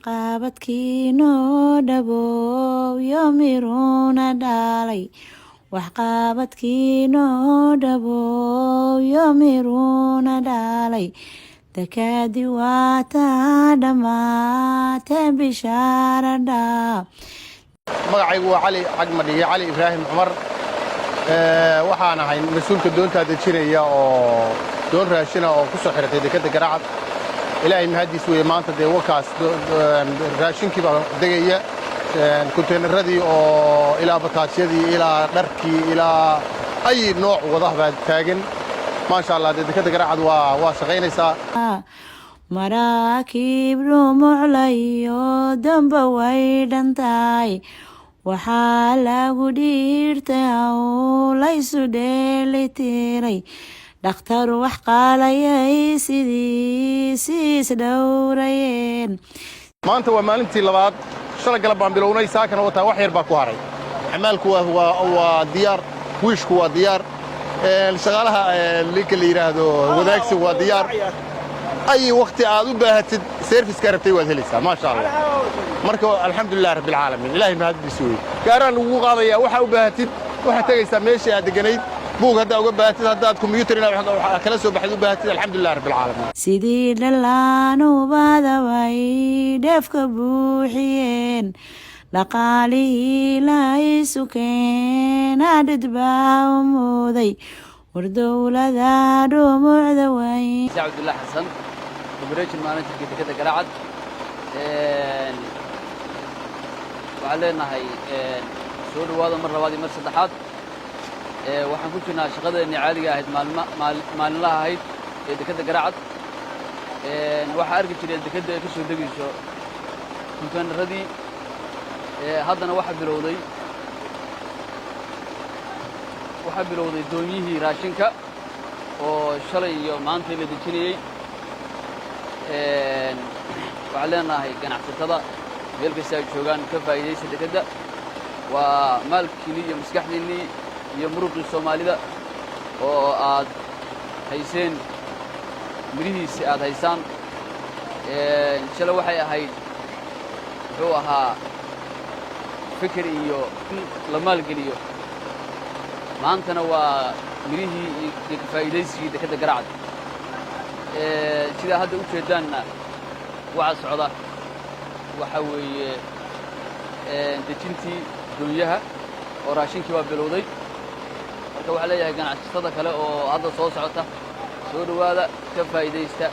waxqabadkiinoo dhabow yomiruna dhalay waxqabadkiinoo dhabow yomiruna dhalay dakaadi waataa dhammaatee bishaarada magacaygu waa cali cagmadhiye cali ibraahim cumar waxaan ahay mas-uulka doontaa dejinaya oo doon raashina oo ku soo xiratay dekedda Garacad ilaahay mahadiis weeye maanta dee wakaas raashinkii baa degaya konteenaradii oo ilaa bataashyadii ilaa dharkii ilaa ay nooc wadaha baa taagan maasha Allah dekedda Garacad waa shaqaynaysaa maraakiib dhumuclayo damba way dhantahay waxaa lagu dhiirtay hawlaysu dheelitiray dhakhtar wax qaalayay sidiisiis dhowrayeen maanta waa maalintii labaad shalay galab baan bilownay saakana wataa wax yar baa ku haray xamaalku waa diyaar wiishku waa diyaar shaqaalaha linka la yiraahdo wadaagsi waa diyaar ay waqti aad u baahatid service-ka rabtay waad helaysaa ma sha Allah marka alxamdulillah rabbil caalamiin ilaahay mahadiis weey gaaraan ugu qaadaya waxa u baahatid waxa tagaysaa meeshii aad deganayd buug hadda uga baahatid haddaad computer inaad wax kala soo baxid u baahatid alxamdulillah rabbil caalamiin sidii dhalaanu baadaway dheefka buuxiyeen dhaqaalihii ilaahay sukeen adhidbaa u muuday wardowlada dhumucda weyn Abdullah Xasan operation manager dekedda Garacad waxaan leenahay soo dhawaada mar labaad iyo mar saddexaad waxaan ku jirnaa shaqadeennii caadiga ahayd maalinlaha ahayd ee dekedda Garacad waxaa arki jiray dekedda ay ka soo degayso konteenaradii haddana waxaa bilowday doonyihii raashinka oo shalay iyo maanta la dejinayay waxaan leenahay ganacsatada meel kasta ay joogaan ka faa'iidaysa dekedda waa maalkiinii iyo maskaxdiinnii iyo muruqii Soomaalida oo aad hayseen mirihiisi aad haysaan shalay waxay ahayd wuxuu ahaa fikir iyo la maalgeliyo maantana waa mirihii iyo faa'iidaysigii dekedda Garacad sida hadda u jeedaanna waxa socda waxa weeye dejintii doonyaha oo raashinkii waa bilowday marka waxaa leeyahay ganacsatada kale oo hadda soo socota soo dhawaada ka faa'iidaysta